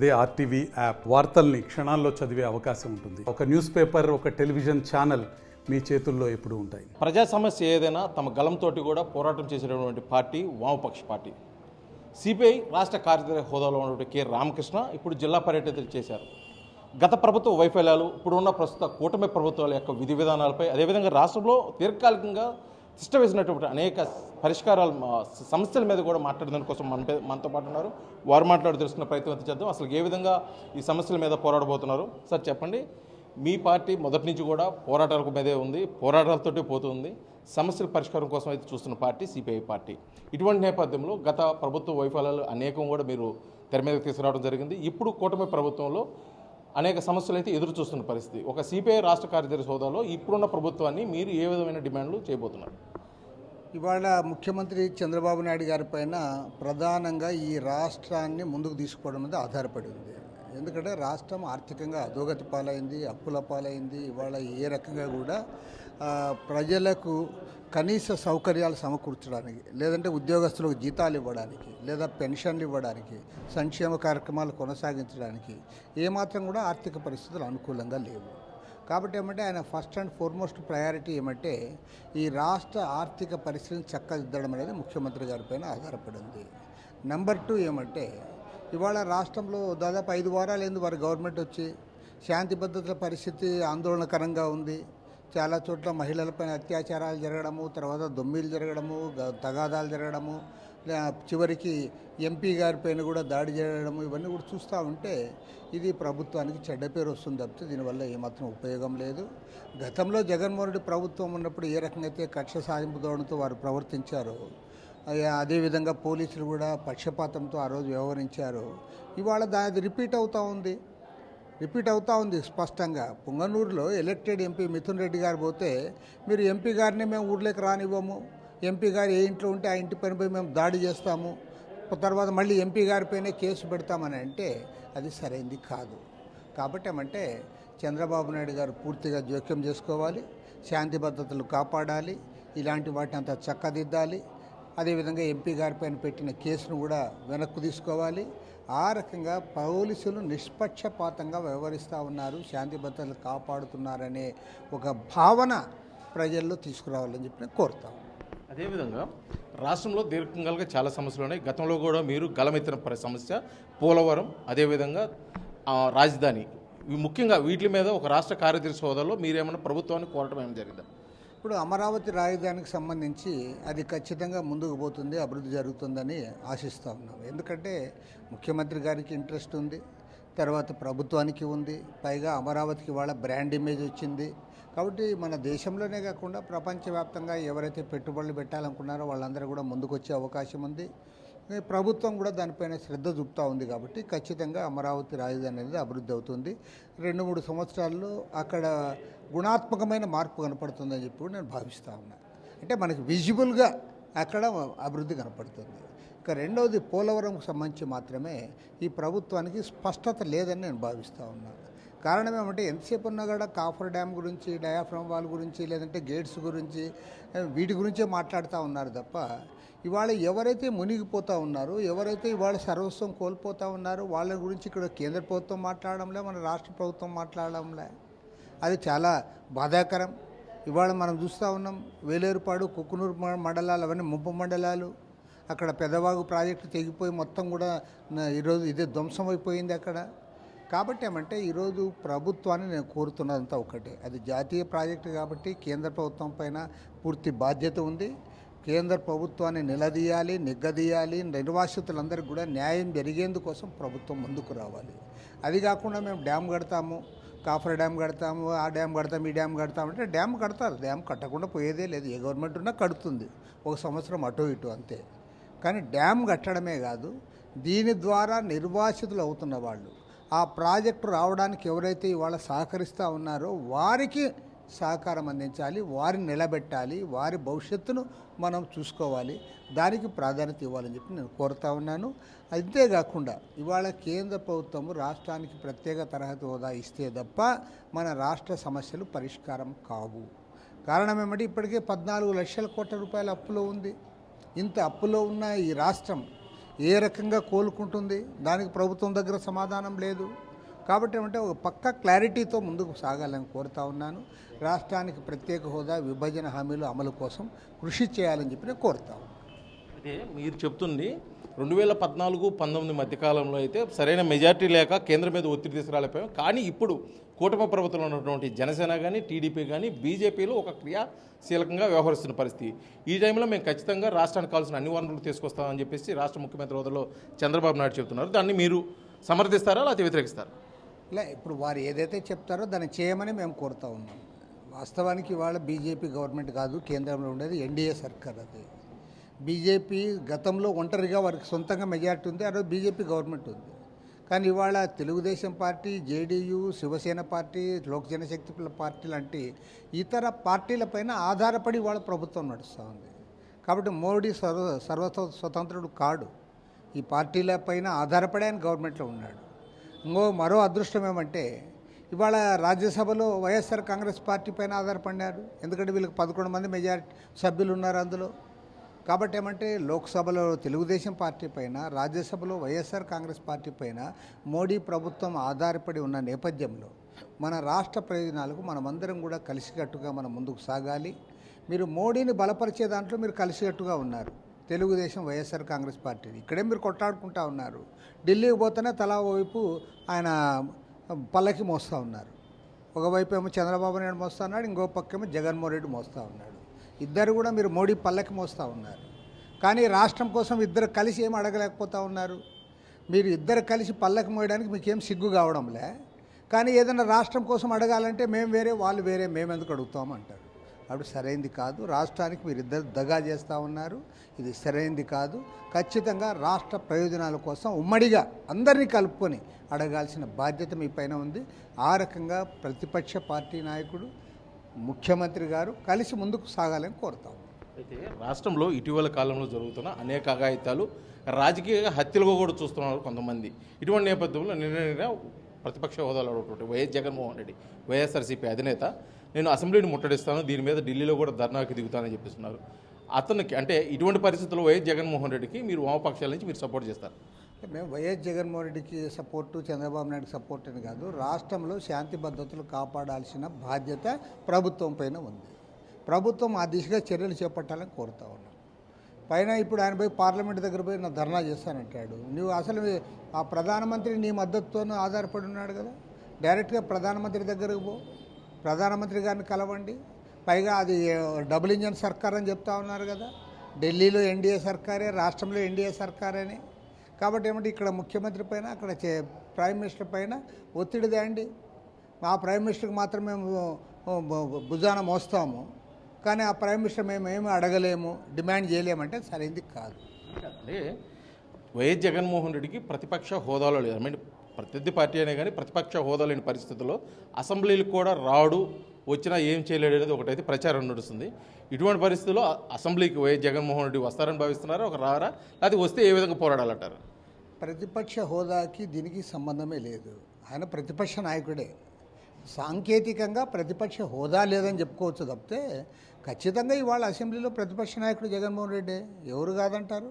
అదే RTV app వార్తల్ని క్షణాల్లో చదివే అవకాశం ఉంటుంది. ఒక న్యూస్ పేపర్, ఒక టెలివిజన్ ఛానల్ మీ చేతుల్లో ఎప్పుడూ ఉంటాయి. ప్రజా సమస్య ఏదైనా తమ గలంతో కూడా పోరాటం చేసేటటువంటి పార్టీ వామపక్ష పార్టీ. సిపిఐ రాష్ట్ర కార్యదర్శి హోదాలో ఉన్నటువంటి కె రామకృష్ణ ఇప్పుడు జిల్లా పర్యటనలు చేశారు. గత ప్రభుత్వ వైఫల్యాలు, ఇప్పుడున్న ప్రస్తుత కూటమి ప్రభుత్వాల యొక్క విధి విధానాలపై, అదేవిధంగా రాష్ట్రంలో దీర్ఘకాలికంగా తిష్టవేసినటువంటి అనేక పరిష్కారాలు సమస్యల మీద కూడా మాట్లాడడానికి కోసం మనతో పాటు ఉన్నారు. వారు మాట్లాడి తెలుసుకున్న ప్రయత్నం చేద్దాం. అసలు ఏ విధంగా ఈ సమస్యల మీద పోరాడబోతున్నారు సార్ చెప్పండి. మీ పార్టీ మొదటి నుంచి కూడా పోరాటాలకు మీదే ఉంది, పోరాటాలతోటి పోతుంది. సమస్యల పరిష్కారం కోసం అయితే చూస్తున్న పార్టీ సిపిఐ పార్టీ. ఇటువంటి నేపథ్యంలో గత ప్రభుత్వ వైఫల్యాలు అనేకం కూడా మీరు తెర మీదకి తీసుకురావడం జరిగింది. ఇప్పుడు కూటమి ప్రభుత్వంలో అనేక సమస్యలు అయితే ఎదురు చూస్తున్న పరిస్థితి. ఒక సిపిఐ రాష్ట్ర కార్యదర్శి హోదాలో ఇప్పుడున్న ప్రభుత్వాన్ని మీరు ఏ విధమైన డిమాండ్లు చేయబోతున్నారు? ఇవాళ ముఖ్యమంత్రి చంద్రబాబు నాయుడు గారి పైన ప్రధానంగా ఈ రాష్ట్రాన్ని ముందుకు తీసుకోవడం మీద ఆధారపడి ఉంది. ఎందుకంటే రాష్ట్రం ఆర్థికంగా అధోగతి పాలైంది, అప్పుల పాలైంది. ఇవాళ ఏ రకంగా కూడా ప్రజలకు కనీస సౌకర్యాలు సమకూర్చడానికి, లేదంటే ఉద్యోగస్తులకు జీతాలు ఇవ్వడానికి, లేదా పెన్షన్లు ఇవ్వడానికి, సంక్షేమ కార్యక్రమాలు కొనసాగించడానికి ఏమాత్రం కూడా ఆర్థిక పరిస్థితులు అనుకూలంగా లేవు. కాబట్టి ఏమంటే ఆయన ఫస్ట్ అండ్ ఫార్మోస్ట్ ప్రయారిటీ ఏమంటే ఈ రాష్ట్ర ఆర్థిక పరిస్థితిని చక్కదిద్దడం అనేది ముఖ్యమంత్రి గారిపైన ఆధారపడి ఉంది. నెంబర్ 2 ఏమంటే ఇవాళ రాష్ట్రంలో దాదాపు 5 వారాలైంది వారి గవర్నమెంట్ వచ్చి. శాంతి భద్రతల పరిస్థితి ఆందోళనకరంగా ఉంది. చాలా చోట్ల మహిళలపైన అత్యాచారాలు జరగడము, తర్వాత దొమ్మిలు జరగడము, తగాదాలు జరగడము, చివరికి ఎంపీ గారిపైన కూడా దాడి జరగడము, ఇవన్నీ కూడా చూస్తూ ఉంటే ఇది ప్రభుత్వానికి చెడ్డ పేరు వస్తుంది తప్పితే దీనివల్ల ఏమాత్రం ఉపయోగం లేదు. గతంలో జగన్మోహన్ రెడ్డి ప్రభుత్వం ఉన్నప్పుడు ఏ రకంగా అయితే కక్ష సాధింపు ధోరణితో వారు ప్రవర్తించారో, అదేవిధంగా పోలీసులు కూడా పక్షపాతంతో ఆ రోజు వ్యవహరించారు. ఇవాళ దాని రిపీట్ అవుతూ ఉంది స్పష్టంగా. పుంగనూరులో ఎలక్టెడ్ ఎంపీ మిథున్ రెడ్డి గారు పోతే మీరు ఎంపీ గారిని మేము ఊర్లోకి రానివ్వము, ఎంపీ గారు ఏ ఇంట్లో ఉంటే ఆ ఇంటి పైన పోయి మేము దాడి చేస్తాము, తర్వాత మళ్ళీ ఎంపీ గారిపైనే కేసు పెడతామని అంటే అది సరైంది కాదు. కాబట్టి ఏమంటే చంద్రబాబు నాయుడు గారు పూర్తిగా జోక్యం చేసుకోవాలి, శాంతి భద్రతలు కాపాడాలి, ఇలాంటి వాటిని అంతా చక్కదిద్దాలి. అదేవిధంగా ఎంపీ గారిపైన పెట్టిన కేసును కూడా వెనక్కు తీసుకోవాలి. ఆ రకంగా పోలీసులు నిష్పక్షపాతంగా వ్యవహరిస్తూ ఉన్నారు, శాంతి భద్రతలు కాపాడుతున్నారనే ఒక భావన ప్రజల్లో తీసుకురావాలని చెప్పి నేను కోరుతాను. అదేవిధంగా రాష్ట్రంలో దీర్ఘకాలికంగా చాలా సమస్యలు ఉన్నాయి. గతంలో కూడా మీరు గలమెత్తిన సమస్య పోలవరం, అదేవిధంగా రాజధాని, ముఖ్యంగా వీటి మీద ఒక రాష్ట్ర కార్యదర్శి హోదాలో మీరేమైనా ప్రభుత్వాన్ని కోరటం ఏమైనా జరిగిందా? ఇప్పుడు అమరావతి రాజధానికి సంబంధించి అది ఖచ్చితంగా ముందుకు పోతుంది, అభివృద్ధి జరుగుతుందని ఆశిస్తూ ఉన్నాం. ఎందుకంటే ముఖ్యమంత్రి గారికి ఇంట్రెస్ట్ ఉంది, తర్వాత ప్రభుత్వానికి ఉంది, పైగా అమరావతికి వాళ్ళ బ్రాండ్ ఇమేజ్ వచ్చింది. కాబట్టి మన దేశంలోనే కాకుండా ప్రపంచవ్యాప్తంగా ఎవరైతే పెట్టుబడులు పెట్టాలనుకున్నారో వాళ్ళందరూ కూడా ముందుకు వచ్చే అవకాశం ఉంది. ప్రభుత్వం కూడా దానిపైన శ్రద్ధ చూపుతూ ఉంది. కాబట్టి ఖచ్చితంగా అమరావతి రాజధాని అనేది అభివృద్ధి అవుతుంది. 2-3 సంవత్సరాల్లో అక్కడ గుణాత్మకమైన మార్పు కనపడుతుందని చెప్పి నేను భావిస్తూ ఉన్నా. అంటే మనకి విజిబుల్గా అక్కడ అభివృద్ధి కనపడుతుంది. ఇక రెండవది పోలవరంకు సంబంధించి మాత్రమే ఈ ప్రభుత్వానికి స్పష్టత లేదని నేను భావిస్తూ ఉన్నాను. కారణం ఏమంటే ఎంతసేపు ఉన్నా కూడా కాఫర్ డ్యామ్ గురించి, డయాఫ్రమ్ వాల్ గురించి, లేదంటే గేట్స్ గురించి, వీటి గురించే మాట్లాడుతూ ఉన్నారు తప్ప ఇవాళ ఎవరైతే మునిగిపోతూ ఉన్నారో, ఎవరైతే ఇవాళ సర్వస్వం కోల్పోతూ ఉన్నారో వాళ్ళ గురించి ఇక్కడ కేంద్ర ప్రభుత్వం మాట్లాడడంలే, మన రాష్ట్ర ప్రభుత్వం మాట్లాడడంలే. అది చాలా బాధాకరం. ఇవాళ మనం చూస్తూ ఉన్నాం వేలేరుపాడు, కుక్కునూరు మండలాలు అవన్నీ ముంపు మండలాలు. అక్కడ పెదవాగు ప్రాజెక్టు తెగిపోయి మొత్తం కూడా ఈరోజు ఇదే ధ్వంసమైపోయింది అక్కడ. కాబట్టి ఏమంటే ఈరోజు ప్రభుత్వాన్ని నేను కోరుతున్నదంతా ఒకటే, అది జాతీయ ప్రాజెక్టు కాబట్టి కేంద్ర ప్రభుత్వం పైన పూర్తి బాధ్యత ఉంది. కేంద్ర ప్రభుత్వాన్ని నిలదీయాలి, నిగ్గదీయాలి, నిర్వాసితులందరికీ కూడా న్యాయం జరిగేందుకోసం ప్రభుత్వం ముందుకు రావాలి. అది కాకుండా మేము డ్యామ్ కడతాము, కాఫర్ డ్యామ్ కడతాము, ఆ డ్యామ్ కడతాము, ఈ డ్యామ్ కడతామంటే డ్యామ్ కడతారు. డ్యామ్ కట్టకుండా పోయేదే లేదు. ఏ గవర్నమెంట్ ఉన్నా కడుతుంది, 1 సంవత్సరం అటు ఇటు అంతే. కానీ డ్యామ్ కట్టడమే కాదు, దీని ద్వారా నిర్వాసితులు అవుతున్న వాళ్ళు, ఆ ప్రాజెక్టు రావడానికి ఎవరైతే ఇవాళ సహకరిస్తూ ఉన్నారో వారికి సహకారం అందించాలి, వారిని నిలబెట్టాలి, వారి భవిష్యత్తును మనం చూసుకోవాలి, దానికి ప్రాధాన్యత ఇవ్వాలని చెప్పి నేను కోరుతా ఉన్నాను. అంతేకాకుండా ఇవాళ కేంద్ర ప్రభుత్వము రాష్ట్రానికి ప్రత్యేక తరహా హోదా ఇస్తే తప్ప మన రాష్ట్ర సమస్యలు పరిష్కారం కావు. కారణం ఏమంటే ఇప్పటికే 14 లక్షల కోట్ల రూపాయల అప్పులో ఉంది. ఇంత అప్పులో ఉన్న ఈ రాష్ట్రం ఏ రకంగా కోలుకుంటుంది, దానికి ప్రభుత్వం దగ్గర సమాధానం లేదు. కాబట్టి ఏమంటే ఒక పక్క క్లారిటీతో ముందుకు సాగాలని కోరుతా ఉన్నాను. రాష్ట్రానికి ప్రత్యేక హోదా, విభజన హామీలు అమలు కోసం కృషి చేయాలని చెప్పి నేను కోరుతా ఉన్నాను. అయితే మీరు చెప్తుంది 2014-19 మధ్యకాలంలో అయితే సరైన మెజార్టీ లేక కేంద్రం మీద ఒత్తిడి తీసుకురాలేకపోయాం. కానీ ఇప్పుడు కూటమి ప్రభుత్వంలో ఉన్నటువంటి జనసేన కానీ, టీడీపీ కానీ, బీజేపీలో ఒక క్రియాశీలకంగా వ్యవహరిస్తున్న పరిస్థితి. ఈ టైంలో మేము ఖచ్చితంగా రాష్ట్రానికి కావాల్సిన అన్ని వనరులు తీసుకొస్తామని చెప్పేసి రాష్ట్ర ముఖ్యమంత్రి హోదాలో చంద్రబాబు నాయుడు చెబుతున్నారు. దాన్ని మీరు సమర్థిస్తారా లేకపోతే వ్యతిరేకిస్తారా? ఇలా ఇప్పుడు వారు ఏదైతే చెప్తారో దాన్ని చేయమని మేము కోరుతా ఉన్నాం. వాస్తవానికి ఇవాళ బీజేపీ గవర్నమెంట్ కాదు, కేంద్రంలో ఉండేది ఎన్డీఏ సర్కార్. అది బీజేపీ గతంలో ఒంటరిగా వారికి సొంతంగా మెజార్టీ ఉంది, ఆ రోజు బీజేపీ గవర్నమెంట్ ఉంది. కానీ ఇవాళ Telugu Desam party, JDU, Shiv Sena party, Lok Janshakti party లాంటి ఇతర పార్టీలపైన ఆధారపడి వాళ్ళ ప్రభుత్వం నడుస్తూ ఉంది. కాబట్టి మోడీ స్వతంత్రుడు కాడు, ఈ పార్టీలపైన ఆధారపడి ఆయన గవర్నమెంట్లో ఉన్నాడు. మరో అదృష్టం ఏమంటే ఇవాళ రాజ్యసభలో వైఎస్ఆర్ కాంగ్రెస్ పార్టీ పైన ఆధారపడినారు. ఎందుకంటే వీళ్ళకి 11 మంది మెజారిటీ సభ్యులు ఉన్నారు అందులో. కాబట్టి ఏమంటే లోక్సభలో తెలుగుదేశం పార్టీ పైన, రాజ్యసభలో వైఎస్ఆర్ కాంగ్రెస్ పార్టీ పైన మోడీ ప్రభుత్వం ఆధారపడి ఉన్న నేపథ్యంలో మన రాష్ట్ర ప్రయోజనాలకు మనమందరం కూడా కలిసికట్టుగా మనం ముందుకు సాగాలి. మీరు మోడీని బలపరిచే దాంట్లో మీరు కలిసికట్టుగా ఉన్నారు. తెలుగుదేశం, వైఎస్ఆర్ కాంగ్రెస్ పార్టీ ఇక్కడే మీరు కొట్లాడుకుంటా ఉన్నారు. ఢిల్లీకి పోతేనే తలా వైపు ఆయన పల్లకి మోస్తూ ఉన్నారు. ఒకవైపు ఏమో చంద్రబాబు నాయుడు మోస్తూ ఉన్నాడు, ఇంకో పక్కేమో జగన్మోహన్ రెడ్డి మోస్తూ ఉన్నాడు. ఇద్దరు కూడా మీరు మోడీ పల్లకి మోస్తూ ఉన్నారు. కానీ రాష్ట్రం కోసం ఇద్దరు కలిసి ఏం అడగలేకపోతూ ఉన్నారు. మీరు ఇద్దరు కలిసి పల్లకి మోయడానికి మీకేం సిగ్గు కావడంలే. కానీ ఏదైనా రాష్ట్రం కోసం అడగాలంటే మేము వేరే, వాళ్ళు వేరే, మేము ఎందుకు అడుగుతామంటారు. అప్పుడు సరైంది కాదు. రాష్ట్రానికి మీరు ఇద్దరు దగా చేస్తూ ఉన్నారు. ఇది సరైంది కాదు. ఖచ్చితంగా రాష్ట్ర ప్రయోజనాల కోసం ఉమ్మడిగా అందరినీ కలుపుకొని అడగాల్సిన బాధ్యత మీ పైన ఉంది. ఆ రకంగా ప్రతిపక్ష పార్టీ నాయకుడు, ముఖ్యమంత్రి గారు కలిసి ముందుకు సాగాలని కోరుతాం. అయితే రాష్ట్రంలో ఇటీవల కాలంలో జరుగుతున్న అనేక అఘాయిత్యాలు, రాజకీయ హత్యలుగా కూడా చూస్తున్నారు కొంతమంది. ఇటువంటి నేపథ్యంలో నిన్న ప్రతిపక్ష హోదాలో ఉన్నటువంటి వైఎస్ జగన్మోహన్ రెడ్డి, వైఎస్ఆర్సీపీ అధినేత, నేను అసెంబ్లీని ముట్టడిస్తాను, దీని మీద ఢిల్లీలో కూడా ధర్నాకి దిగుతానని చెప్పిస్తున్నారు. అతనికి అంటే ఇటువంటి పరిస్థితుల్లో వైఎస్ జగన్మోహన్ రెడ్డికి మీరు వామపక్షాల నుంచి మీరు సపోర్ట్ చేస్తారు? మేము వైఎస్ జగన్మోహన్ రెడ్డికి సపోర్టు, చంద్రబాబు నాయుడుకి సపోర్ట్ అని కాదు. రాష్ట్రంలో శాంతి భద్రతలు కాపాడాల్సిన బాధ్యత ప్రభుత్వం పైన ఉంది. ప్రభుత్వం ఆ దిశగా చర్యలు చేపట్టాలని కోరుతా ఉన్నాం. పైన ఇప్పుడు ఆయన పోయి పార్లమెంట్ దగ్గర పోయి నా ధర్నా చేస్తానంటాడు. నువ్వు అసలు ఆ ప్రధానమంత్రి నీ మద్దతుతో ఆధారపడి ఉన్నాడు కదా, డైరెక్ట్గా ప్రధానమంత్రి దగ్గరకు పో, ప్రధానమంత్రి గారిని కలవండి. పైగా అది డబుల్ ఇంజన్ సర్కార్ అని చెప్తా ఉన్నారు కదా, ఢిల్లీలో ఎన్డీఏ సర్కారే, రాష్ట్రంలో ఎన్డీఏ సర్కారేనే. కాబట్టి ఏమంటే ఇక్కడ ముఖ్యమంత్రి పైన, అక్కడ ప్రైమ్ మినిస్టర్ పైన ఒత్తిడి తేండి. ఆ ప్రైమ్ మినిస్టర్కి మాత్రం మేము భుజాన మోస్తాము, కానీ ఆ ప్రైమ్ మినిస్టర్ మేము ఏమి అడగలేము, డిమాండ్ చేయలేమంటే సరైంది కాదు. అంటే వైఎస్ జగన్మోహన్ రెడ్డికి ప్రతిపక్ష హోదాలో లేదు. ఐ మీన్ ప్రతినిధి పార్టీ అనే కానీ ప్రతిపక్ష హోదా లేని పరిస్థితుల్లో అసెంబ్లీలకు కూడా రాడు, వచ్చినా ఏం చేయలేడు అనేది ఒకటైతే ప్రచారం నడుస్తుంది. ఇటువంటి పరిస్థితుల్లో అసెంబ్లీకి వైఎస్ జగన్మోహన్ రెడ్డి వస్తారని భావిస్తున్నారా, ఒక రారా, లేకపోతే వస్తే ఏ విధంగా పోరాడాలంటారు? ప్రతిపక్ష హోదాకి దీనికి సంబంధమే లేదు. ఆయన ప్రతిపక్ష నాయకుడే. సాంకేతికంగా ప్రతిపక్ష హోదా లేదని చెప్పుకోవచ్చు తప్పితే ఖచ్చితంగా ఇవాళ అసెంబ్లీలో ప్రతిపక్ష నాయకుడు జగన్మోహన్ రెడ్డి, ఎవరు కాదంటారు.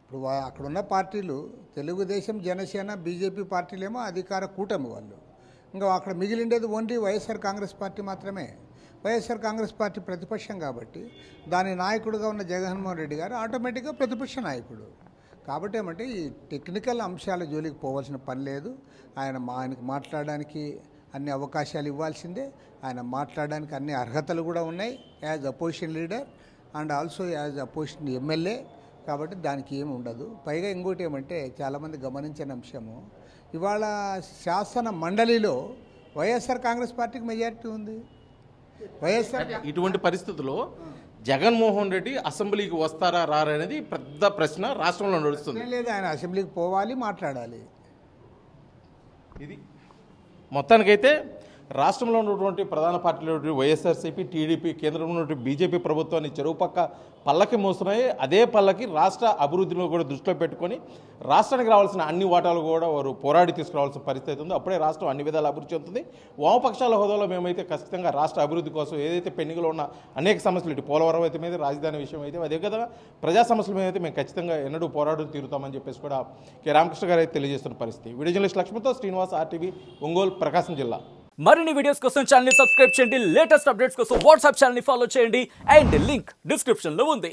ఇప్పుడు అక్కడున్న పార్టీలు తెలుగుదేశం, జనసేన, బీజేపీ పార్టీలేమో అధికార కూటమి వాళ్ళు. ఇంకా అక్కడ మిగిలిండేది ఓన్లీ వైఎస్ఆర్ కాంగ్రెస్ పార్టీ మాత్రమే. వైఎస్ఆర్ కాంగ్రెస్ పార్టీ ప్రతిపక్షం కాబట్టి దాని నాయకుడిగా ఉన్న జగన్మోహన్ రెడ్డి గారు ఆటోమేటిక్గా ప్రతిపక్ష నాయకుడు. కాబట్టి ఏమంటే ఈ టెక్నికల్ అంశాల జోలికి పోవాల్సిన పని లేదు. ఆయనకి మాట్లాడడానికి అన్ని అవకాశాలు ఇవ్వాల్సిందే. ఆయన మాట్లాడడానికి అన్ని అర్హతలు కూడా ఉన్నాయి as opposition leader and also as opposition MLA. కాబట్టి దానికి ఏమి ఉండదు. పైగా ఇంకోటి ఏమంటే చాలామంది గమనించిన అంశము, ఇవాళ శాసన మండలిలో వైఎస్ఆర్ కాంగ్రెస్ పార్టీకి మెజారిటీ ఉంది. వైఎస్ఆర్ ఇటువంటి పరిస్థితుల్లో జగన్మోహన్ రెడ్డి అసెంబ్లీకి వస్తారా రారా అనేది పెద్ద ప్రశ్న రాష్ట్రంలో నడుస్తుంది. లేదు, ఆయన అసెంబ్లీకి పోవాలి, మాట్లాడాలి. ఇది మొత్తానికైతే రాష్ట్రంలో ఉన్నటువంటి ప్రధాన పార్టీలు వైఎస్ఆర్సీపీ, టీడీపీ, కేంద్రంలో ఉన్నటువంటి బీజేపీ ప్రభుత్వాన్ని చెరువు పక్క పల్లకి మోస్తున్నాయి. అదే పల్లకి రాష్ట్ర అభివృద్ధిలో కూడా దృష్టిలో పెట్టుకొని రాష్ట్రానికి రావాల్సిన అన్ని వాటాలు కూడా వారు పోరాడి తీసుకురావాల్సిన పరిస్థితి ఉంది. అప్పుడే రాష్ట్రం అన్ని విధాలు అభివృద్ధి చెందుతుంది. వామపక్షాల హోదాలో మేమైతే ఖచ్చితంగా రాష్ట్ర అభివృద్ధి కోసం ఏదైతే పెండింగ్లో ఉన్న అనేక సమస్యలు, ఇటు పోలవరం అయితే మీద, రాజధాని విషయం అయితే, అదేవిధంగా ప్రజా సమస్యల మీద అయితే మేము ఖచ్చితంగా ఎన్నడూ పోరాటం తీరుతామని చెప్పేసి కూడా కె రామకృష్ణ గారు అయితే తెలియజేస్తున్న పరిస్థితి. వీడియో జర్నలిస్ట్ లక్ష్మణ్తో శ్రీనివాస్, RTV, ఒంగోలు, ప్రకాశం జిల్లా. మరిన్ని వీడియోస్ కోసం ఛానల్ ని సబ్స్క్రైబ్ చేయండి. లేటెస్ట్ అప్డేట్స్ కోసం వాట్సాప్ ఛానల్ ని ఫాలో చేయండి. అండ్ లింక్ డిస్క్రిప్షన్ లో ఉంది.